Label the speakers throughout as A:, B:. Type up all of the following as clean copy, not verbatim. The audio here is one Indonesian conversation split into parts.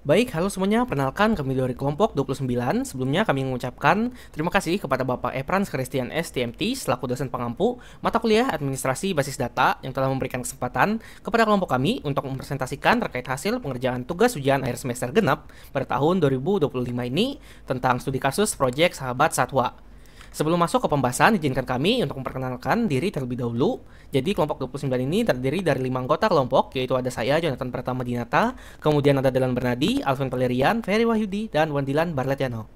A: Baik, halo semuanya. Perkenalkan kami dari kelompok 29. Sebelumnya kami mengucapkan terima kasih kepada Bapak Eprans Christian STMT selaku dosen pengampu mata kuliah Administrasi Basis Data yang telah memberikan kesempatan kepada kelompok kami untuk mempresentasikan terkait hasil pengerjaan tugas ujian akhir semester genap pada tahun 2025 ini tentang studi kasus proyek Sahabat Satwa. Sebelum masuk ke pembahasan, izinkan kami untuk memperkenalkan diri terlebih dahulu. Jadi kelompok 29 ini terdiri dari 5 anggota kelompok, yaitu ada saya, Jonathan Pratama Dinata, kemudian ada Delan Bernadi, Alvin Valerian, Ferry Wahyudi, dan Wandilan Barletiano.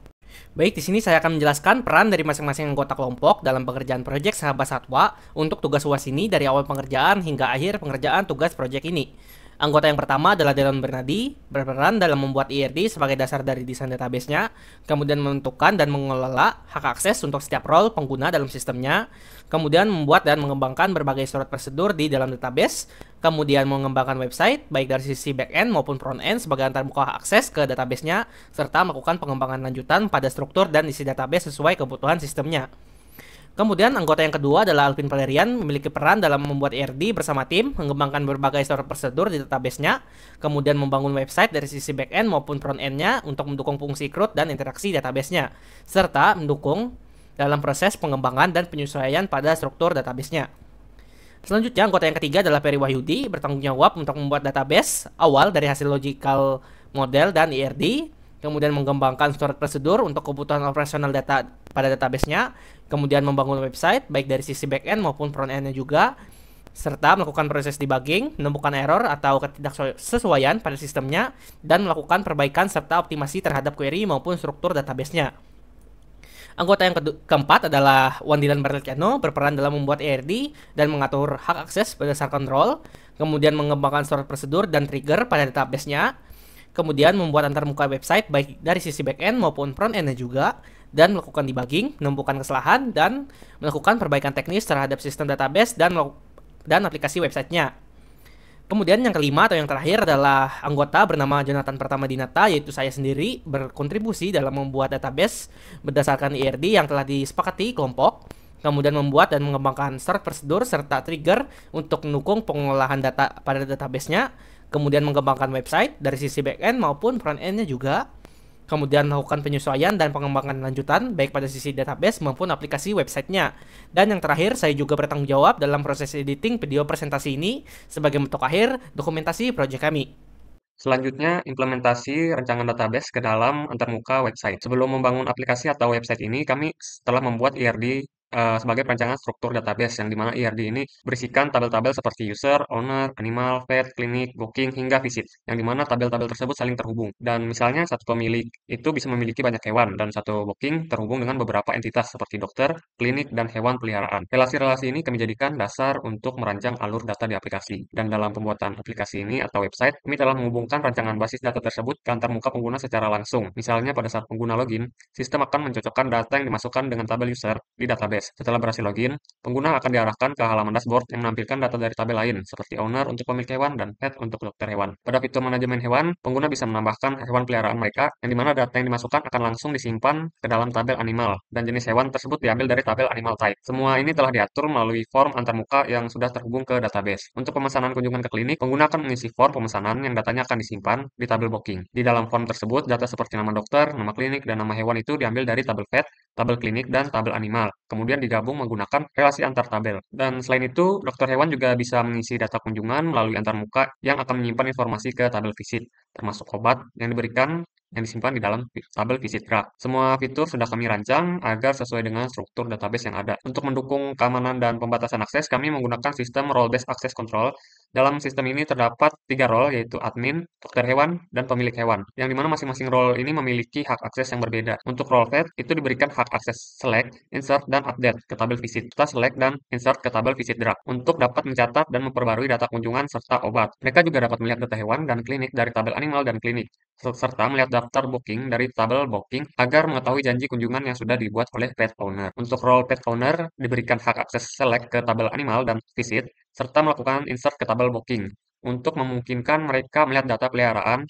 A: Baik, di sini saya akan menjelaskan peran dari masing-masing anggota kelompok dalam pengerjaan proyek Sahabat Satwa untuk tugas UAS ini dari awal pengerjaan hingga akhir pengerjaan tugas proyek ini. Anggota yang pertama adalah Delan Bernadi, berperan dalam membuat IRD sebagai dasar dari desain database-nya, kemudian menentukan dan mengelola hak akses untuk setiap role pengguna dalam sistemnya, kemudian membuat dan mengembangkan berbagai surat prosedur di dalam database, kemudian mengembangkan website baik dari sisi back-end maupun front-end sebagai antarmuka akses ke database-nya, serta melakukan pengembangan lanjutan pada struktur dan isi database sesuai kebutuhan sistemnya. Kemudian anggota yang kedua adalah Alvin Valerian memiliki peran dalam membuat ERD bersama tim, mengembangkan berbagai surat prosedur di database-nya, kemudian membangun website dari sisi back-end maupun front-end-nya untuk mendukung fungsi CRUD dan interaksi database-nya, serta mendukung dalam proses pengembangan dan penyesuaian pada struktur database-nya. Selanjutnya, anggota yang ketiga adalah Ferry Wahyudi, bertanggung jawab untuk membuat database awal dari hasil logical model dan ERD, kemudian mengembangkan surat prosedur untuk kebutuhan operasional data pada database-nya, kemudian membangun website baik dari sisi back-end maupun front-end-nya juga, serta melakukan proses debugging, menemukan error atau ketidaksesuaian pada sistemnya, dan melakukan perbaikan serta optimasi terhadap query maupun struktur database-nya. Anggota yang keempat adalah Wandilan Barletiano, berperan dalam membuat ERD dan mengatur hak akses berdasarkan role, kemudian mengembangkan surat prosedur dan trigger pada database-nya, kemudian membuat antarmuka website baik dari sisi back-end maupun front-end-nya juga, dan melakukan debugging, menemukan kesalahan, dan melakukan perbaikan teknis terhadap sistem database dan aplikasi websitenya. Kemudian yang kelima atau yang terakhir adalah anggota bernama Jonathan Pratama Dinata, yaitu saya sendiri berkontribusi dalam membuat database berdasarkan IRD yang telah disepakati kelompok, kemudian membuat dan mengembangkan start prosedur serta trigger untuk mendukung pengolahan data pada database-nya, kemudian mengembangkan website dari sisi back-end maupun front-end-nya juga, kemudian melakukan penyesuaian dan pengembangan lanjutan baik pada sisi database maupun aplikasi websitenya. Dan yang terakhir, saya juga bertanggung jawab dalam proses editing video presentasi ini sebagai bentuk akhir dokumentasi proyek kami.
B: Selanjutnya, implementasi rancangan database ke dalam antarmuka website. Sebelum membangun aplikasi atau website ini, kami telah membuat IRD sebagai perancangan struktur database, yang dimana IRD ini berisikan tabel-tabel seperti user, owner, animal, pet, klinik, booking, hingga visit, yang dimana tabel-tabel tersebut saling terhubung. Dan misalnya satu pemilik itu bisa memiliki banyak hewan, dan satu booking terhubung dengan beberapa entitas seperti dokter, klinik, dan hewan peliharaan. Relasi-relasi ini kami jadikan dasar untuk merancang alur data di aplikasi. Dan dalam pembuatan aplikasi ini atau website, kami telah menghubungkan rancangan basis data tersebut ke antarmuka pengguna secara langsung. Misalnya pada saat pengguna login, sistem akan mencocokkan data yang dimasukkan dengan tabel user di database. Setelah berhasil login, pengguna akan diarahkan ke halaman dashboard yang menampilkan data dari tabel lain, seperti owner untuk pemilik hewan dan pet untuk dokter hewan. Pada fitur manajemen hewan, pengguna bisa menambahkan hewan peliharaan mereka, yang dimana data yang dimasukkan akan langsung disimpan ke dalam tabel animal, dan jenis hewan tersebut diambil dari tabel animal type. Semua ini telah diatur melalui form antarmuka yang sudah terhubung ke database. Untuk pemesanan kunjungan ke klinik, pengguna akan mengisi form pemesanan yang datanya akan disimpan di tabel booking. Di dalam form tersebut, data seperti nama dokter, nama klinik, dan nama hewan itu diambil dari tabel vet, tabel klinik, dan tabel animal. Kemudian digabung menggunakan relasi antar tabel. Dan selain itu, dokter hewan juga bisa mengisi data kunjungan melalui antarmuka yang akan menyimpan informasi ke tabel visit, termasuk obat yang diberikan yang disimpan di dalam tabel visit graph. Semua fitur sudah kami rancang agar sesuai dengan struktur database yang ada. Untuk mendukung keamanan dan pembatasan akses, kami menggunakan sistem role-based access control. Dalam sistem ini terdapat 3 role, yaitu admin, dokter hewan, dan pemilik hewan, yang dimana masing-masing role ini memiliki hak akses yang berbeda. Untuk role vet, itu diberikan hak akses select, insert, dan update ke tabel visit, serta select dan insert ke tabel visit draft, untuk dapat mencatat dan memperbarui data kunjungan serta obat. Mereka juga dapat melihat data hewan dan klinik dari tabel animal dan klinik, serta melihat daftar booking dari tabel booking agar mengetahui janji kunjungan yang sudah dibuat oleh pet owner. Untuk role pet owner, diberikan hak akses select ke tabel animal dan visit, serta melakukan insert ke tabel booking. untuk memungkinkan mereka melihat data peliharaan,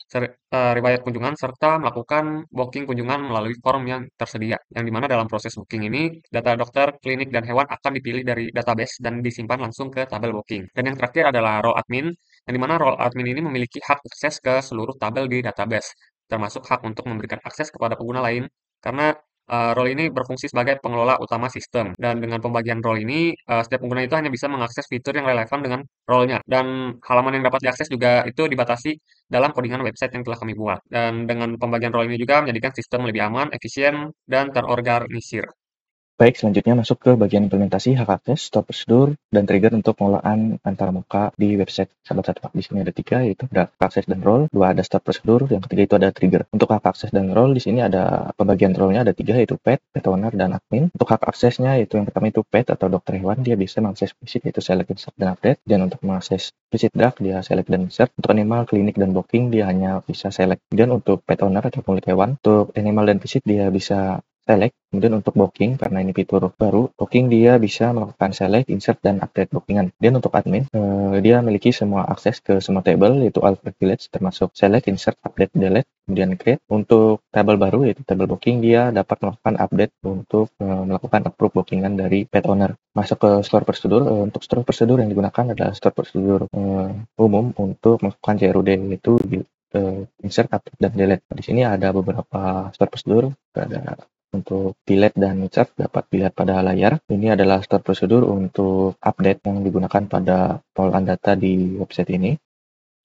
B: riwayat kunjungan, serta melakukan booking kunjungan melalui form yang tersedia. Yang dimana dalam proses booking ini, data dokter, klinik, dan hewan akan dipilih dari database dan disimpan langsung ke tabel booking. Dan yang terakhir adalah role admin, yang dimana role admin ini memiliki hak akses ke seluruh tabel di database, termasuk hak untuk memberikan akses kepada pengguna lain, karena role ini berfungsi sebagai pengelola utama sistem. Dan dengan pembagian role ini, setiap pengguna itu hanya bisa mengakses fitur yang relevan dengan role-nya. Dan halaman yang dapat diakses juga itu dibatasi dalam codingan website yang telah kami buat. Dan dengan pembagian role ini juga menjadikan sistem lebih aman, efisien, dan terorganisir.
C: Baik, selanjutnya masuk ke bagian implementasi hak akses, store prosedur, dan trigger untuk pengelolaan antarmuka di website Sahabat Satu. Di sini ada 3, yaitu ada hak akses dan role, 2 ada store prosedur, yang ketiga itu ada trigger. Untuk hak akses dan role, di sini ada pembagian role-nya ada 3, yaitu pet owner, dan admin. Untuk hak aksesnya, yaitu yang pertama itu pet atau dokter hewan, dia bisa mengakses visit, yaitu select, insert, dan update. Dan untuk mengakses visit drug, dia select dan insert. Untuk animal, klinik, dan booking, dia hanya bisa select. Dan untuk pet owner atau pemilik hewan, untuk animal dan visit, dia bisa select. Kemudian untuk booking, karena ini fitur baru, booking dia bisa melakukan select, insert, dan update bookingan. Dan untuk admin, dia memiliki semua akses ke semua table, yaitu all privilege, termasuk select, insert, update, delete, kemudian create. Untuk table baru, yaitu table booking, dia dapat melakukan update untuk melakukan approve bookingan dari pet owner. Masuk ke store prosedur, untuk store prosedur yang digunakan adalah store prosedur umum untuk melakukan CRUD, yaitu insert, update, dan delete. Di sini ada beberapa store prosedur, ada untuk delete dan insert dapat dilihat pada layar. Ini adalah store prosedur untuk update yang digunakan pada pengolahan data di website ini.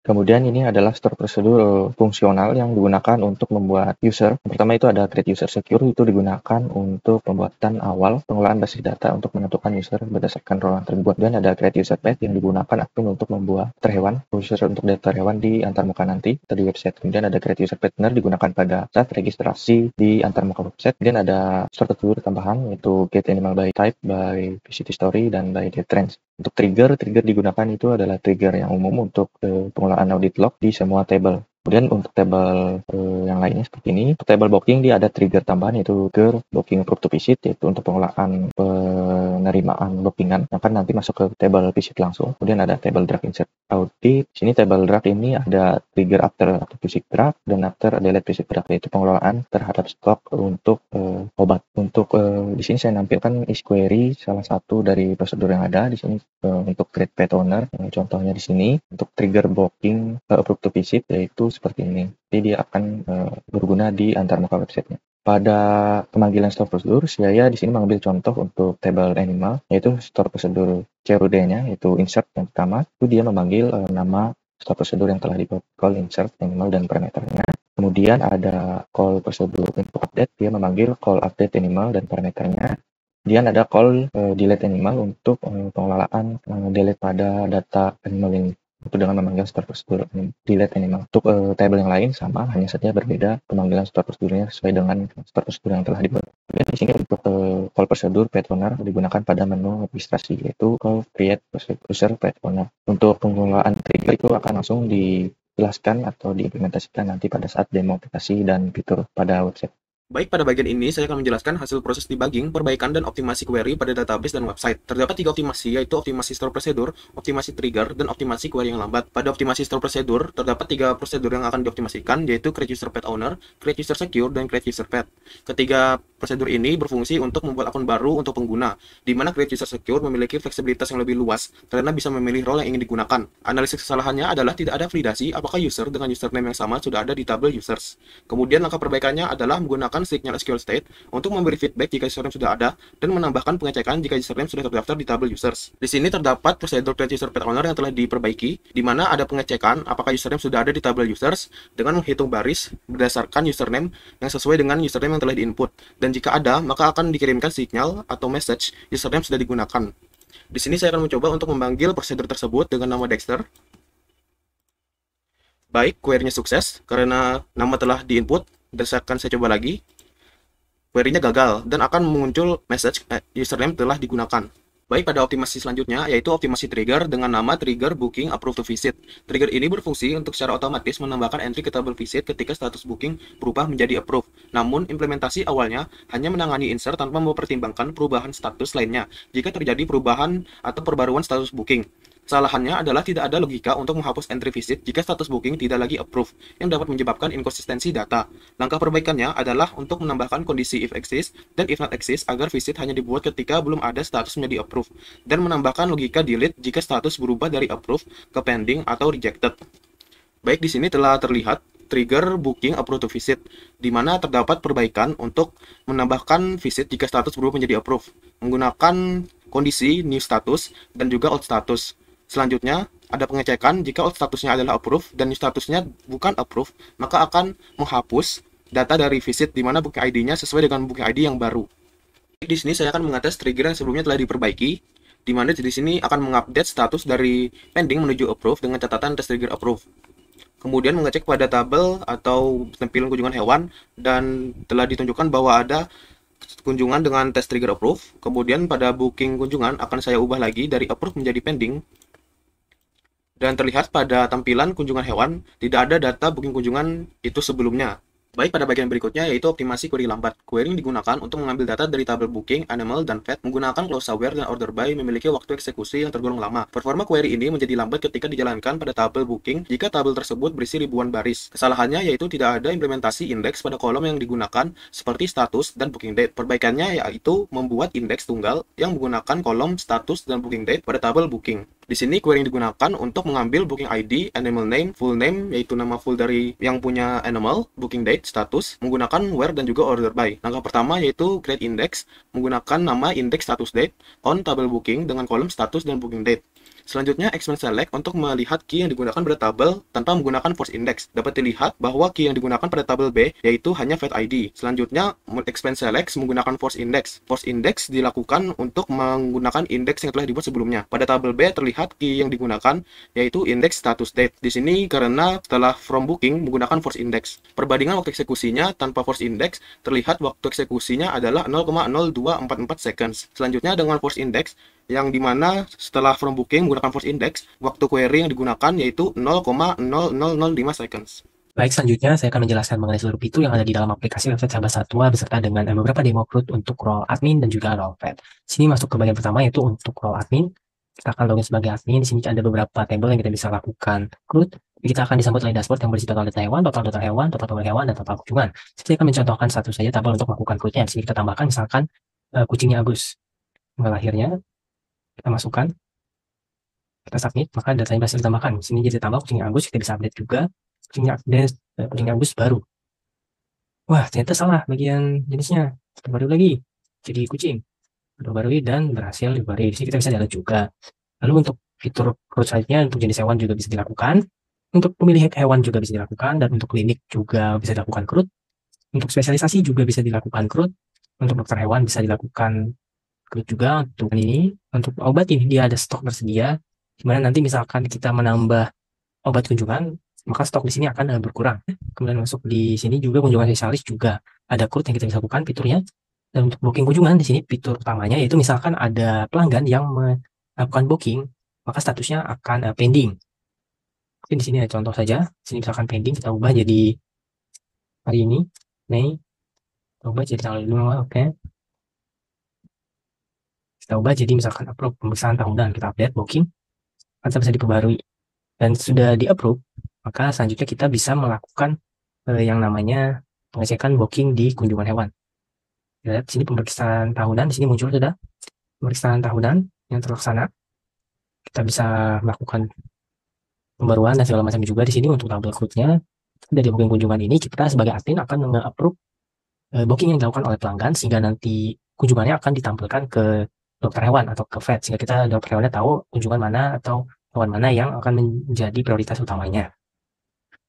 C: Kemudian ini adalah store prosedur fungsional yang digunakan untuk membuat user. Yang pertama itu ada create user secure, itu digunakan untuk pembuatan awal pengelolaan basis data untuk menentukan user berdasarkan role yang terbuat. Dan ada create user pet yang digunakan admin untuk membuat hewan, khusus untuk data hewan di antarmuka nanti atau di website. Kemudian ada create user pet digunakan pada saat registrasi di antarmuka website. Kemudian ada store prosedur tambahan yaitu get animal by type, by visit history, dan by date range. Untuk trigger digunakan itu adalah trigger yang umum untuk pengelolaan audit log di semua table. Kemudian untuk table yang lainnya seperti ini. Untuk table booking dia ada trigger tambahan yaitu trigger booking approve to visit, yaitu untuk pengelolaan penerimaan bookingan yang akan nanti masuk ke table visit langsung. Kemudian ada table drag insert audit. Di sini table drag ini ada trigger after visit drag dan after delete visit drag, yaitu pengelolaan terhadap stok untuk obat. Untuk di sini saya nampilkan is query salah satu dari prosedur yang ada di sini untuk create pet owner. Contohnya di sini untuk trigger booking approve to visit yaitu seperti ini. Jadi dia akan berguna di antarmuka websitenya. Pada pemanggilan store prosedur, saya di sini mengambil contoh untuk table animal, yaitu store prosedur CRUD-nya, yaitu insert yang pertama. Itu dia memanggil nama store prosedur yang telah di call insert animal dan parameternya. Kemudian ada call prosedur info update, dia memanggil call update animal dan parameternya. Kemudian ada call delete animal untuk pengelolaan delete pada data animal ini. Itu dengan memanggil store prosedur delete animal. Untuk table yang lain sama, hanya saja berbeda pemanggilan store prosedurnya sesuai dengan store prosedur yang telah dibuat. Dan di sini untuk call prosedur pet owner digunakan pada menu registrasi, yaitu call create user pet owner. Untuk pengelolaan trigger itu akan langsung dijelaskan atau diimplementasikan nanti pada saat demo aplikasi dan fitur pada website.
A: Baik, pada bagian ini saya akan menjelaskan hasil proses debugging, perbaikan, dan optimasi query pada database dan website. Terdapat 3 optimasi, yaitu optimasi store prosedur, optimasi trigger, dan optimasi query yang lambat. Pada optimasi store prosedur, terdapat 3 prosedur yang akan dioptimasikan, yaitu create user pet owner, create user secure, dan create user pet. Ketiga prosedur ini berfungsi untuk membuat akun baru untuk pengguna, di mana create user secure memiliki fleksibilitas yang lebih luas, karena bisa memilih role yang ingin digunakan. Analisis kesalahannya adalah tidak ada validasi apakah user dengan username yang sama sudah ada di tabel users. Kemudian langkah perbaikannya adalah menggunakan signal SQL state untuk memberi feedback jika username sudah ada dan menambahkan pengecekan jika username sudah terdaftar di tabel users. Di sini terdapat prosedur create user pet owner yang telah diperbaiki, di mana ada pengecekan apakah username sudah ada di tabel users dengan menghitung baris berdasarkan username yang sesuai dengan username yang telah diinput, dan jika ada maka akan dikirimkan signal atau message username sudah digunakan. Di sini saya akan mencoba untuk memanggil prosedur tersebut dengan nama Dexter. Baik, query-nya sukses karena nama telah diinput. Berdasarkan saya coba lagi, query-nya gagal dan akan muncul message username telah digunakan. Baik, pada optimasi selanjutnya yaitu optimasi trigger dengan nama trigger booking approve to visit. Trigger ini berfungsi untuk secara otomatis menambahkan entry ke tabel visit ketika status booking berubah menjadi approve. Namun, implementasi awalnya hanya menangani insert tanpa mempertimbangkan perubahan status lainnya jika terjadi perubahan atau perbaruan status booking.
D: Kesalahannya adalah tidak ada logika untuk menghapus entry visit jika status booking tidak lagi approve, yang dapat menyebabkan inkonsistensi data. Langkah perbaikannya adalah untuk menambahkan kondisi if exist dan if not exist agar visit hanya dibuat ketika belum ada status menjadi approve, dan menambahkan logika delete jika status berubah dari approve ke pending atau rejected. Baik, di sini telah terlihat trigger booking approve to visit, di mana terdapat perbaikan untuk menambahkan visit jika status berubah menjadi approve, menggunakan kondisi new status dan juga old status. Selanjutnya, ada pengecekan jika old statusnya adalah approve dan new statusnya bukan approve, maka akan menghapus data dari visit di mana booking ID-nya sesuai dengan booking ID yang baru. Di sini saya akan mengates trigger yang sebelumnya telah diperbaiki, di mana di sini akan mengupdate status dari pending menuju approve dengan catatan test trigger approve. Kemudian mengecek pada tabel atau tampilan kunjungan hewan dan telah ditunjukkan bahwa ada kunjungan dengan test trigger approve. Kemudian pada booking kunjungan akan saya ubah lagi dari approve menjadi pending. Dan terlihat pada tampilan kunjungan hewan tidak ada data booking kunjungan itu sebelumnya. Baik, pada bagian berikutnya yaitu optimasi query lambat. Query digunakan untuk mengambil data dari tabel booking, animal, dan pet menggunakan close aware dan order by memiliki waktu eksekusi yang tergolong lama. Performa query ini menjadi lambat ketika dijalankan pada tabel booking jika tabel tersebut berisi ribuan baris. Kesalahannya yaitu tidak ada implementasi indeks pada kolom yang digunakan seperti status dan booking date. Perbaikannya yaitu membuat indeks tunggal yang menggunakan kolom status dan booking date pada tabel booking. Di sini query yang digunakan untuk mengambil booking ID, animal name, full name, yaitu nama full dari yang punya animal, booking date, status, menggunakan where dan juga order by. Langkah pertama yaitu create index, menggunakan nama index status date on tabel booking dengan kolom status dan booking date. Selanjutnya, expand select untuk melihat key yang digunakan pada tabel tanpa menggunakan force index. Dapat dilihat bahwa key yang digunakan pada tabel B yaitu hanya vet ID. Selanjutnya, expand select menggunakan force index. Force index dilakukan untuk menggunakan index yang telah dibuat sebelumnya. Pada tabel B terlihat key yang digunakan yaitu index status date. Di sini karena setelah from booking menggunakan force index. Perbandingan waktu eksekusinya tanpa force index terlihat waktu eksekusinya adalah 0,0244 seconds. Selanjutnya dengan force index yang dimana setelah from booking menggunakan force index, waktu query yang digunakan yaitu 0,0005 seconds.
E: Baik, selanjutnya saya akan menjelaskan mengenai seluruh fitur yang ada di dalam aplikasi website Sahabat Satwa beserta dengan beberapa demo CRUD untuk role admin dan juga role pet. Sini masuk ke bagian pertama yaitu untuk role admin. Kita akan login sebagai admin. Di sini ada beberapa table yang kita bisa lakukan CRUD. Kita akan disambut oleh dashboard yang berisi total data hewan, total data hewan, total total hewan, dan total kunjungan. Saya akan mencontohkan satu saja tabel untuk melakukan CRUD-nya. Di sini kita tambahkan misalkan kucingnya Agus. Tanggal lahirnya kita masukkan, kita submit, maka datanya berhasil ditambahkan. Di sini jadi tambah kucingnya Agus, kita bisa update juga kucing Agus baru. Wah, ternyata salah bagian jenisnya. Baru lagi jadi kucing. Baru dan berhasil diberi. Di sini kita bisa lihat juga. Lalu untuk fitur CRUD selanjutnya untuk jenis hewan juga bisa dilakukan. Untuk pemilih hewan juga bisa dilakukan, dan untuk klinik juga bisa dilakukan CRUD. Untuk spesialisasi juga bisa dilakukan CRUD. Untuk dokter hewan bisa dilakukan CRUD juga. Untuk ini, untuk obat ini dia ada stok tersedia, dimana nanti misalkan kita menambah obat kunjungan, maka stok di sini akan berkurang. Kemudian masuk di sini juga kunjungan spesialis juga ada CRUD yang kita bisa lakukan fiturnya. Dan untuk booking kunjungan di sini fitur utamanya yaitu misalkan ada pelanggan yang melakukan booking, maka statusnya akan pending. Mungkin di sini ada contoh saja. Di sini misalkan pending, kita ubah jadi hari ini, Mei, kita ubah jadi tanggal 5, oke. Kita ubah jadi misalkan approve pemeriksaan tahunan, kita update booking, akan bisa diperbarui dan sudah di approve, maka selanjutnya kita bisa melakukan yang namanya pengecekan booking di kunjungan hewan. Lihat sini pemeriksaan tahunan, di sini muncul sudah pemeriksaan tahunan yang terlaksana. Kita bisa melakukan pembaruan dan segala macam juga di sini untuk tabel CRUD-nya. Dari booking kunjungan ini kita sebagai admin akan meng-approve booking yang dilakukan oleh pelanggan, sehingga nanti kunjungannya akan ditampilkan ke dokter hewan atau ke vet, sehingga kita dokter hewannya tahu kunjungan mana atau hewan mana yang akan menjadi prioritas utamanya.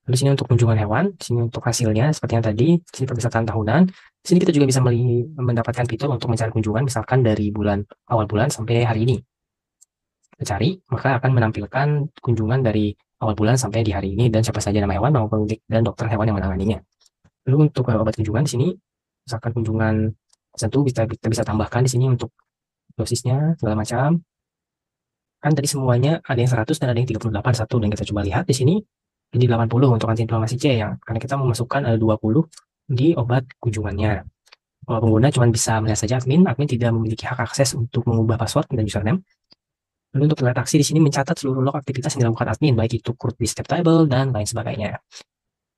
E: Lalu sini untuk kunjungan hewan, sini untuk hasilnya seperti yang tadi, sini pemeriksaan tahunan. Di sini kita juga bisa mendapatkan fitur untuk mencari kunjungan misalkan dari awal bulan sampai hari ini. Kita cari, maka akan menampilkan kunjungan dari awal bulan sampai di hari ini dan siapa saja nama hewan maupun dan dokter hewan yang menanganinya. Lalu untuk obat kunjungan di sini, misalkan kunjungan tertentu kita bisa tambahkan di sini untuk dosisnya segala macam. Kan tadi semuanya ada yang 100 dan ada yang 38 satu, dan kita coba lihat di sini jadi 80 untuk antiinflamasi C yang karena kita memasukkan ada 20 di obat kunjungannya. Kalau pengguna cuma bisa melihat saja admin tidak memiliki hak akses untuk mengubah password dan username. Lalu untuk interaksi di sini mencatat seluruh log aktivitas yang dilakukan admin, baik itu CRUD di step table dan lain sebagainya.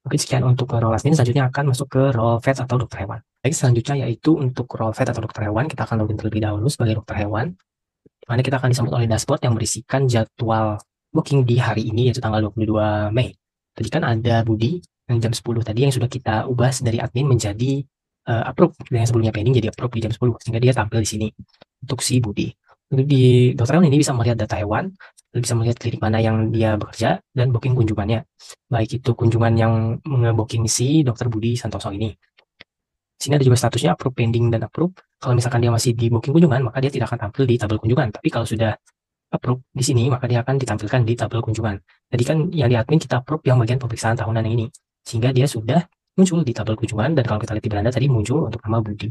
E: Mungkin sekian untuk role admin, selanjutnya akan masuk ke role vet atau dokter hewan. Baik, selanjutnya yaitu untuk role vet atau dokter hewan, kita akan login terlebih dahulu sebagai dokter hewan, di mana kita akan disambut oleh dashboard yang berisikan jadwal booking di hari ini, yaitu tanggal 22 Mei. Tadi kan ada Budi yang jam 10 tadi yang sudah kita ubah dari admin menjadi approve, dan yang sebelumnya pending jadi approve di jam 10, sehingga dia tampil di sini untuk si Budi. Untuk di dokter hewan ini bisa melihat data hewan, bisa melihat klinik mana yang dia bekerja, dan booking kunjungannya. Baik itu kunjungan yang nge-booking si Dr. Budi Santoso ini. Di sini ada juga statusnya approve, pending, dan approve. Kalau misalkan dia masih di booking kunjungan, maka dia tidak akan tampil di tabel kunjungan. Tapi kalau sudah approve di sini, maka dia akan ditampilkan di tabel kunjungan. Jadi kan yang di admin kita approve yang bagian pemeriksaan tahunan yang ini, sehingga dia sudah muncul di tabel kunjungan. Dan kalau kita lihat di beranda tadi muncul untuk nama Budi.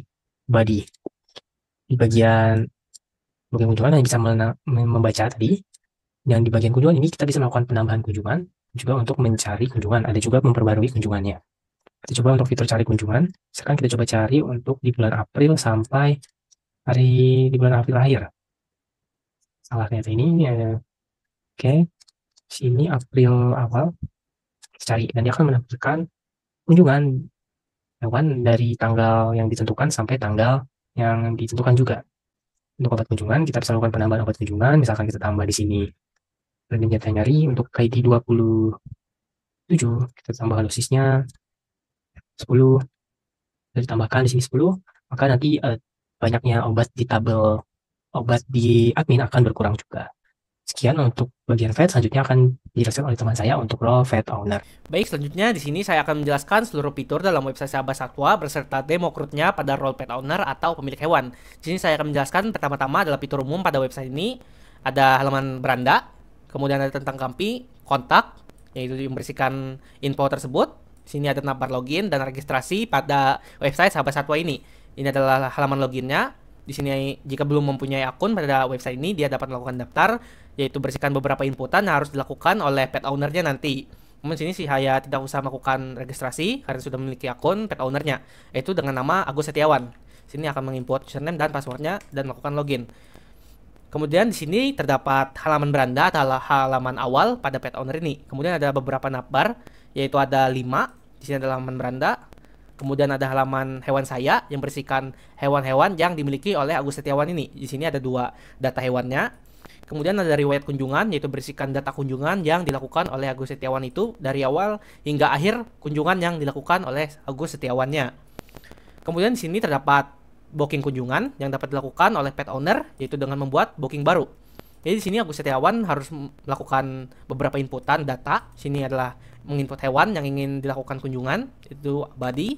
E: Di bagian booking kunjungan yang bisa membaca tadi, yang di bagian kunjungan ini kita bisa melakukan penambahan kunjungan, juga untuk mencari kunjungan, ada juga memperbarui kunjungannya. Kita coba untuk fitur cari kunjungan. Sekarang kita coba cari untuk di bulan April sampai di bulan April akhir. Salah ternyata ini. Oke, sini April awal. Kita cari, dan dia akan menampilkan kunjungan hewan dari tanggal yang ditentukan sampai tanggal yang ditentukan juga. Untuk obat kunjungan, kita bisa melakukan penambahan obat kunjungan. Misalkan kita tambah di sini random data nyari untuk ID 27, kita tambah dosisnya 10, dan ditambahkan di sini 10, maka nanti banyaknya obat di tabel obat di admin akan berkurang juga. Sekian untuk bagian vet, selanjutnya akan dijelaskan oleh teman saya untuk role vet owner.
A: Baik, selanjutnya di sini saya akan menjelaskan seluruh fitur dalam website Sahabat Satwa beserta demo CRUD-nya pada role pet owner atau pemilik hewan. Di sini saya akan menjelaskan pertama-tama adalah fitur umum pada website ini. Ada halaman beranda, kemudian ada tentang kampi, kontak, yaitu membersihkan info tersebut. Di sini ada navbar login dan registrasi pada website Sahabat Satwa ini. Ini adalah halaman loginnya. Di sini jika belum mempunyai akun pada website ini, dia dapat melakukan daftar, yaitu bersihkan beberapa inputan yang harus dilakukan oleh pet ownernya nanti. Kemudian sini saya tidak usah melakukan registrasi karena sudah memiliki akun pet ownernya, yaitu dengan nama Agus Setiawan. Sini akan menginput username dan passwordnya dan melakukan login. Kemudian di sini terdapat halaman beranda atau halaman awal pada pet owner ini. Kemudian ada beberapa navbar, yaitu ada 5. Di sini ada halaman beranda. Kemudian ada halaman hewan saya yang bersihkan hewan-hewan yang dimiliki oleh Agus Setiawan ini. Di sini ada 2 data hewannya. Kemudian ada riwayat kunjungan, yaitu bersihkan data kunjungan yang dilakukan oleh Agus Setiawan itu dari awal hingga akhir kunjungan yang dilakukan oleh Agus Setiawannya. Kemudian di sini terdapat booking kunjungan yang dapat dilakukan oleh pet owner, yaitu dengan membuat booking baru. Jadi di sini Agus Setiawan harus melakukan beberapa inputan data. Sini adalah menginput hewan yang ingin dilakukan kunjungan, itu body.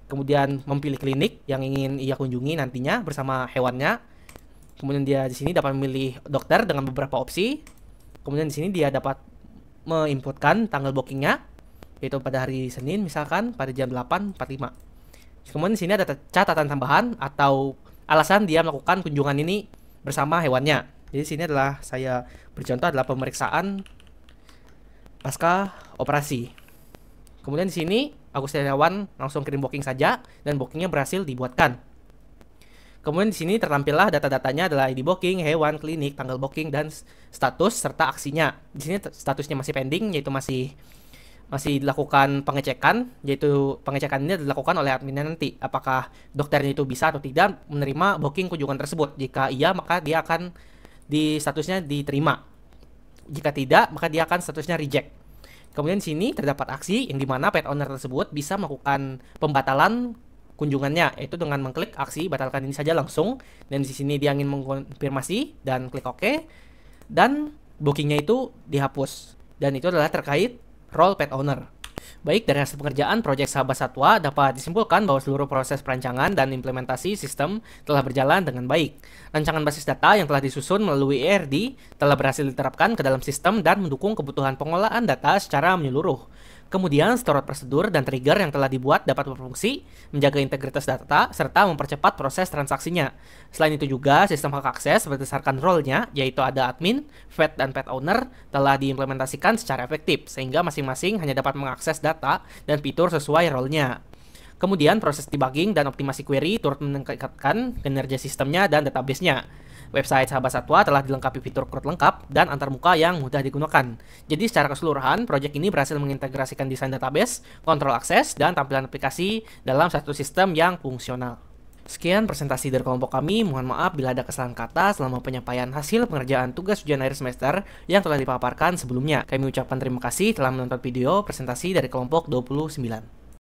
A: Kemudian memilih klinik yang ingin ia kunjungi nantinya bersama hewannya. Kemudian dia di sini dapat memilih dokter dengan beberapa opsi. Kemudian di sini dia dapat menginputkan tanggal bookingnya, yaitu pada hari Senin misalkan pada jam 8.45. Kemudian di sini ada catatan tambahan atau alasan dia melakukan kunjungan ini bersama hewannya. Jadi di sini adalah saya bercontoh adalah pemeriksaan pasca operasi. Kemudian di sini Agus Setiawan langsung kirim booking saja dan bookingnya berhasil dibuatkan. Kemudian di sini tertampillah data-datanya adalah ID booking, hewan, klinik, tanggal booking, dan status serta aksinya. Di sini statusnya masih pending, yaitu masih dilakukan pengecekan, yaitu pengecekan ini dilakukan oleh adminnya nanti. Apakah dokternya itu bisa atau tidak menerima booking kunjungan tersebut? Jika iya, maka dia akan di statusnya diterima. Jika tidak, maka dia akan statusnya reject. Kemudian di sini terdapat aksi yang dimana pet owner tersebut bisa melakukan pembatalan kunjungannya, yaitu dengan mengklik aksi batalkan ini saja langsung. Dan di sini dia ingin mengkonfirmasi dan klik OK, dan bookingnya itu dihapus. Dan itu adalah terkait role pet owner. Baik, dari hasil pekerjaan proyek Sahabat Satwa dapat disimpulkan bahwa seluruh proses perancangan dan implementasi sistem telah berjalan dengan baik. Rancangan basis data yang telah disusun melalui ERD telah berhasil diterapkan ke dalam sistem dan mendukung kebutuhan pengolahan data secara menyeluruh. Kemudian, storage prosedur dan trigger yang telah dibuat dapat berfungsi, menjaga integritas data, serta mempercepat proses transaksinya. Selain itu juga, sistem hak akses berdasarkan role-nya, yaitu ada admin, vet, dan pet owner, telah diimplementasikan secara efektif, sehingga masing-masing hanya dapat mengakses data dan fitur sesuai role-nya. Kemudian, proses debugging dan optimasi query turut meningkatkan kinerja sistemnya dan database-nya. Website Sahabat Satwa telah dilengkapi fitur CRUD lengkap dan antarmuka yang mudah digunakan. Jadi secara keseluruhan, proyek ini berhasil mengintegrasikan desain database, kontrol akses, dan tampilan aplikasi dalam satu sistem yang fungsional. Sekian presentasi dari kelompok kami. Mohon maaf bila ada kesalahan kata selama penyampaian hasil pengerjaan tugas ujian akhir semester yang telah dipaparkan sebelumnya. Kami ucapkan terima kasih telah menonton video presentasi dari kelompok 29.